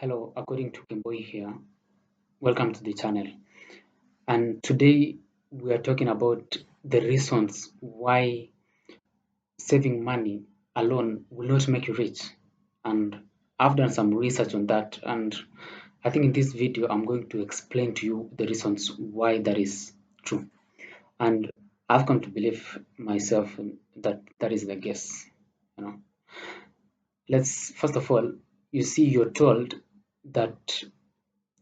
Hello, according to Kimboy here. Welcome to the channel. And today we are talking about the reasons why saving money alone will not make you rich. And I've done some research on that. And I think in this video, I'm going to explain to you the reasons why that is true. And I've come to believe myself that that is the case. You know, let's first of all, you see, you're told that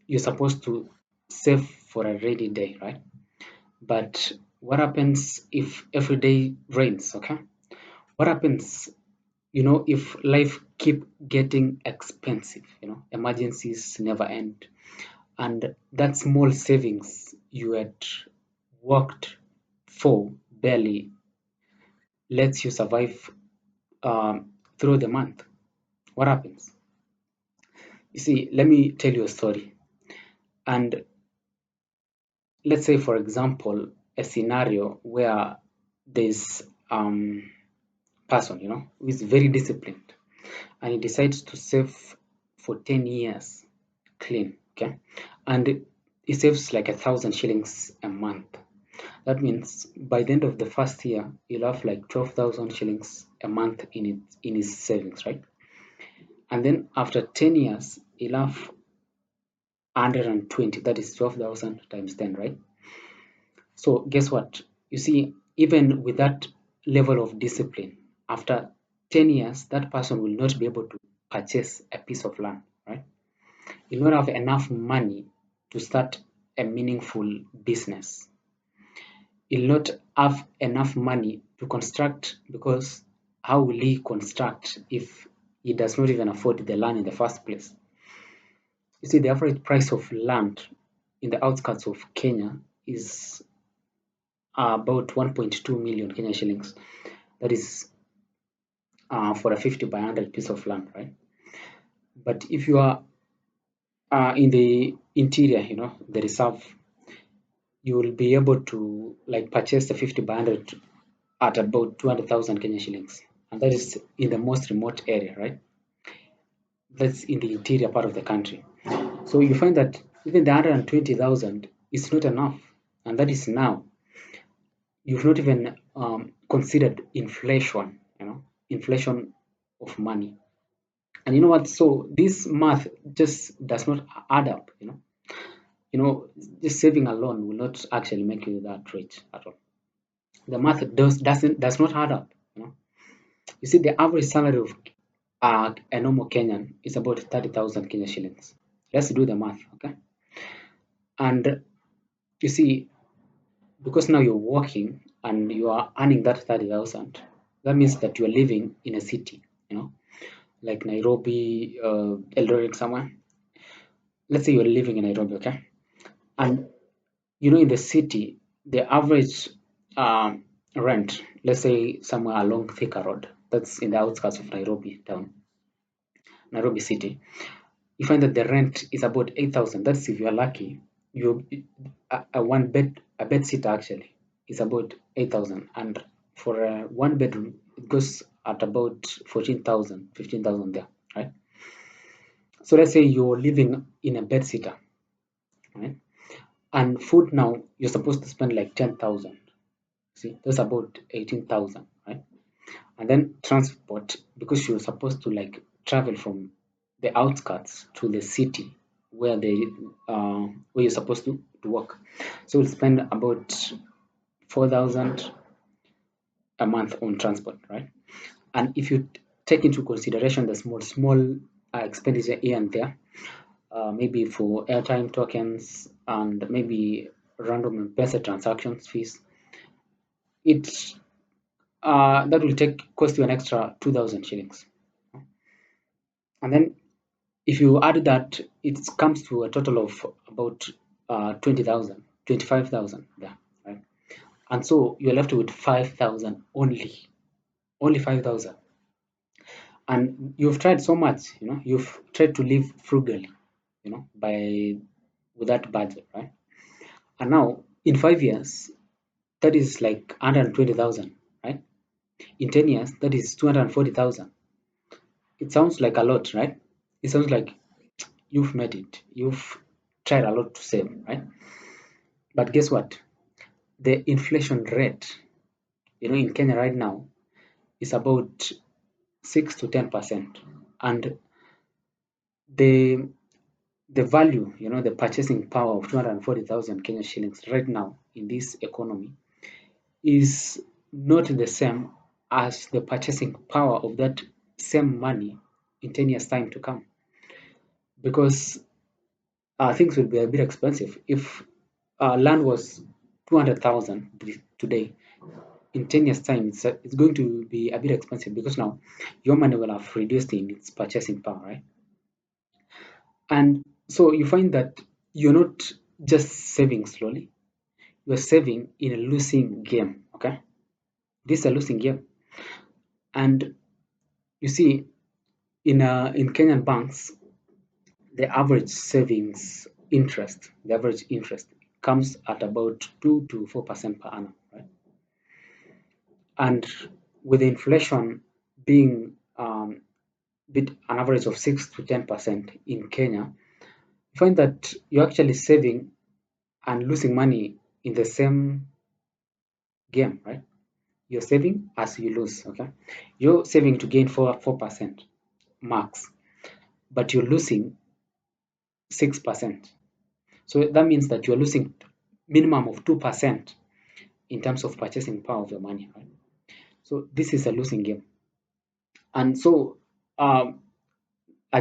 you're supposed to save for a rainy day, right? But what happens if every day rains? Okay, what happens, if life keep getting expensive? Emergencies never end, and that small savings you had worked for barely lets you survive through the month. What happens? You see, let me tell you a story. And let's say, for example, a scenario where there's person, who is very disciplined, and he decides to save for 10 years clean. Okay, and he saves like 1,000 shillings a month. That means by the end of the first year, he'll have like 12,000 shillings a month in his savings, right? And then after 10 years, he'll have 120. That is 12,000 times 10, right? So guess what? You see, even with that level of discipline, after 10 years, that person will not be able to purchase a piece of land, right? You'll not have enough money to start a meaningful business. You'll not have enough money to construct, because how will he construct if he does not even afford the land in the first place? You see, the average price of land in the outskirts of Kenya is about 1.2 million Kenya shillings. That is for a 50 by 100 piece of land, right? But if you are in the interior, the reserve, you will be able to like purchase the 50 by 100 at about 200,000 Kenya shillings. And that is in the most remote area, right? That's in the interior part of the country. So you find that even the 120,000 is not enough. And that is now. You've not even considered inflation, inflation of money. And you know what? So this math just does not add up. Just saving alone will not actually make you that rich at all. The math does not add up. You see, the average salary of a normal Kenyan is about 30,000 Kenya shillings. Let's do the math, okay? And you see, because now you're working and you are earning that 30,000, that means that you are living in a city, like Nairobi, Eldoret, somewhere. Let's say you're living in Nairobi, okay? And in the city, the average rent, let's say somewhere along Thika Road, that's in the outskirts of Nairobi town, Nairobi city, you find that the rent is about 8,000. That's if you're lucky. You a bed sitter actually is about 8,000, and for a one bedroom, it goes at about 14,000, 15,000 there, right? So let's say you're living in a bed sitter, right? And food now, you're supposed to spend like 10,000. See, that's about 18,000, right? And then transport, because you're supposed to like travel from the outskirts to the city where where you're supposed to work. So you'll spend about 4,000 a month on transport, right? And if you take into consideration the small expenditure here and there, maybe for airtime tokens and maybe random M-Pesa transactions fees, it's that will cost you an extra 2,000 shillings. And then if you add that, it comes to a total of about 20,000, 25,000 there, right? And so you're left with 5,000 only 5,000. And you've tried so much, you've tried to live frugally, by with that budget, right? And now in 5 years, that is like 120,000, right? In 10 years, that is 240,000. It sounds like a lot, right? It sounds like you've made it. You've tried a lot to save, right? But guess what? The inflation rate, in Kenya right now is about 6 to 10%, and the the value, the purchasing power of 240,000 Kenya shillings right now in this economy is not the same as the purchasing power of that same money in 10 years time to come, because things will be a bit expensive. If land was 200,000 today, in 10 years time it's going to be a bit expensive, because now your money will have reduced in its purchasing power, right? And so you find that you're not just saving slowly, you're saving in a losing game. Okay, this is a losing game. And you see, in Kenyan banks, the average interest comes at about 2 to 4% per annum, right? And with inflation being an average of 6 to 10% in Kenya, you find that you're actually saving and losing money in the same game, right? You're saving as you lose. Okay, you're saving to gain 4% max, but you're losing 6%. So that means that you're losing minimum of 2% in terms of purchasing power of your money, right? So this is a losing game. And so I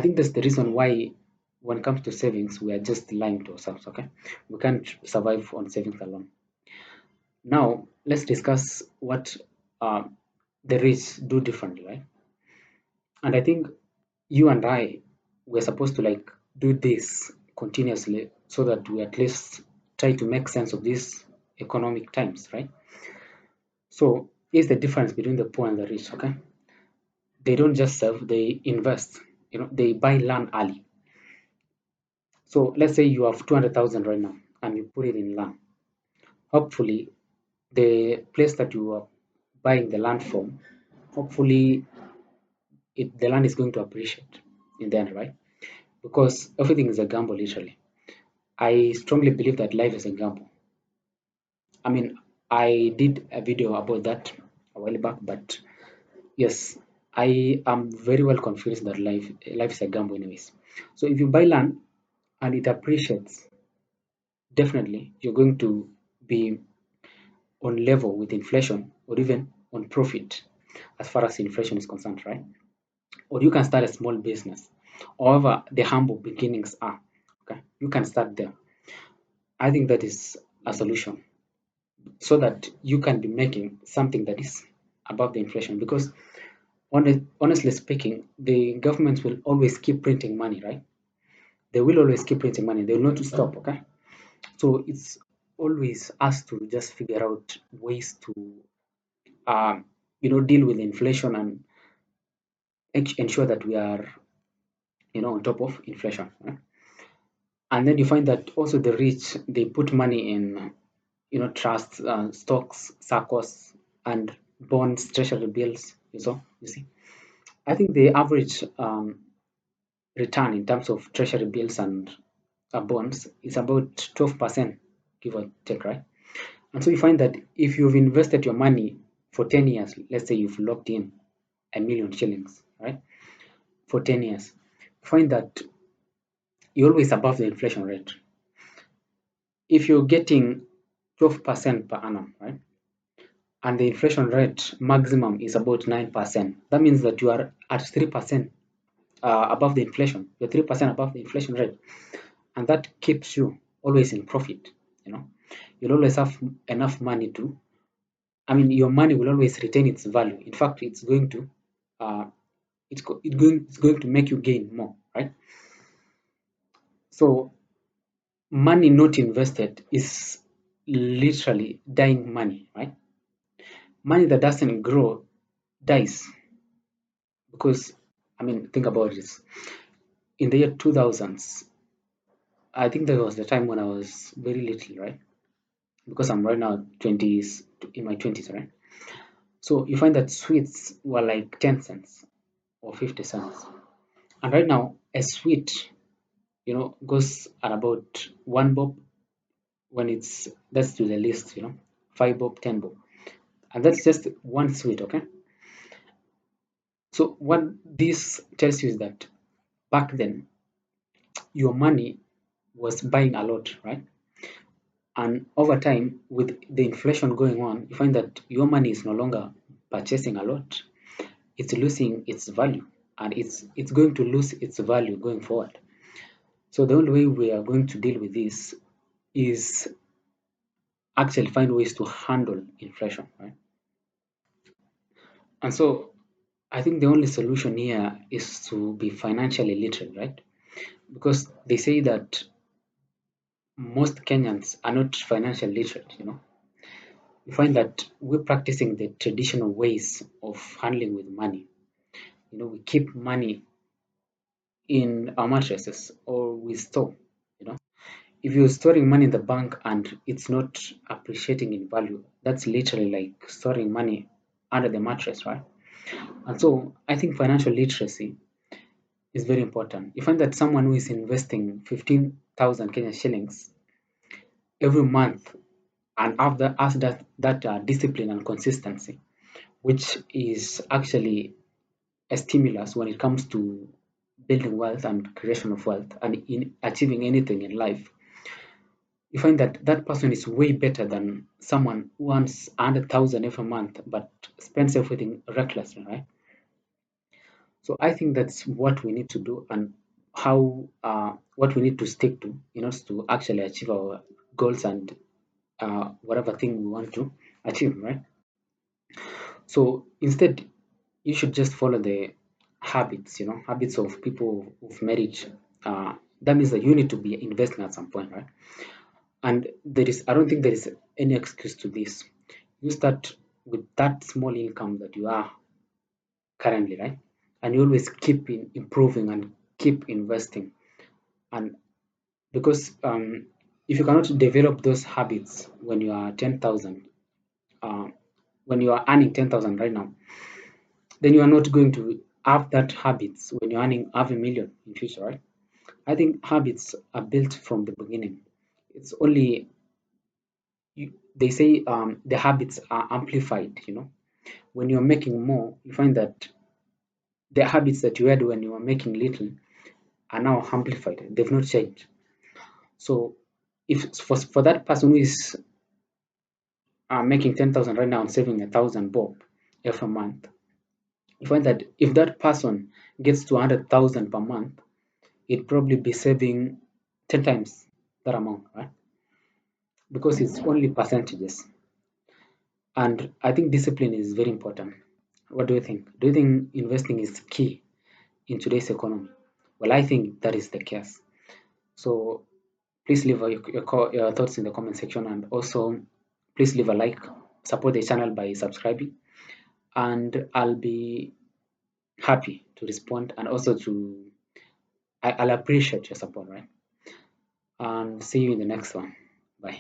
think that's the reason why when it comes to savings, we are just lying to ourselves. Okay, we can't survive on savings alone. Now let's discuss what uh, the rich do differently, right? And I think you and I, we're supposed to like do this continuously so that we at least try to make sense of these economic times, right? So here's the difference between the poor and the rich. Okay, they don't just save, they invest. They buy land early. So let's say you have 200,000 right now and you put it in land. Hopefully the place that you are buying the land from, hopefully the land is going to appreciate in the end, right? Because everything is a gamble, literally. I strongly believe that life is a gamble. I mean, I did a video about that a while back, but yes, I am very well convinced that life is a gamble anyways. So if you buy land and it appreciates, definitely you're going to be on level with inflation, or even on profit as far as inflation is concerned, right? Or you can start a small business. However, the humble beginnings are, okay, you can start there. I think that is a solution, so that you can be making something that is above the inflation, because honestly speaking, the governments will always keep printing money, right? They will always keep printing money, they will not stop. Okay, so it's always us to just figure out ways to deal with inflation and ensure that we are on top of inflation, right? And then you find that also the rich, they put money in trusts, stocks, SACCOs, and bonds, treasury bills. You see, I think the average return in terms of treasury bills and bonds is about 12%, give or take, right? And so you find that if you've invested your money for 10 years, let's say you've locked in 1 million shillings, right, for 10 years, you find that you're always above the inflation rate. If you're getting 12% per annum, right, and the inflation rate maximum is about 9%, that means that you are at 3% above the inflation. You're 3% above the inflation rate, and that keeps you always in profit. You'll always have enough money to, your money will always retain its value. In fact, it's going to uh, it's going to make you gain more, right? So money not invested is literally dying money, right? Money that doesn't grow dies, because think about this. In the year 2000s, I think that was the time when I was very little, right? Because I'm right now 20s, in my 20s, right? So you find that sweets were like 10 cents or 50 cents, and right now a sweet goes at about 1 bob when that's to the list, 5 bob, 10 bob, and that's just one sweet. Okay, so what this tells you is that back then your money was buying a lot, right? And over time, with the inflation going on, you find that your money is no longer purchasing a lot. It's losing its value, and it's going to lose its value going forward. So the only way we are going to deal with this is actually find ways to handle inflation, right? And so I think the only solution here is to be financially literate, right? Because they say that most Kenyans are not financially literate. You find that we're practicing the traditional ways of handling with money. We keep money in our mattresses or we store. You know, if you're storing money in the bank and it's not appreciating in value, that's literally like storing money under the mattress, right? And so I think financial literacy is very important. You find that someone who is investing 15,000 Kenya shillings every month and after has that discipline and consistency, which is actually a stimulus when it comes to building wealth and creation of wealth and in achieving anything in life. You find that that person is way better than someone who earns 100,000 every month but spends everything recklessly, right? So I think that's what we need to do, and how what we need to stick to in order to actually achieve our goals and whatever thing we want to achieve, right? So instead, you should just follow the habits, habits of people who've married. That means that you need to be investing at some point, right? And I don't think there is any excuse to this. You start with that small income that you are currently, right? And you always keep improving and keep investing. And because if you cannot develop those habits when you are 10,000, uh, when you are earning 10,000 right now, then you are not going to have that habits when you're earning half a million in future, right? I think habits are built from the beginning. It's only they say the habits are amplified. When you're making more, you find that the habits that you had when you were making little are now amplified. They've not changed. So if for that person who is making 10,000 right now and saving 1,000 bob every month, you find that if that person gets to 100,000 per month, it'd probably be saving 10 times that amount, right? Because it's only percentages. And I think discipline is very important. What do you think? Do you think investing is key in today's economy? Well, I think that is the case. So please leave your thoughts in the comment section, and also please leave a like, support the channel by subscribing, and I'll be happy to respond, and also I'll appreciate your support, right? And see you in the next one. Bye.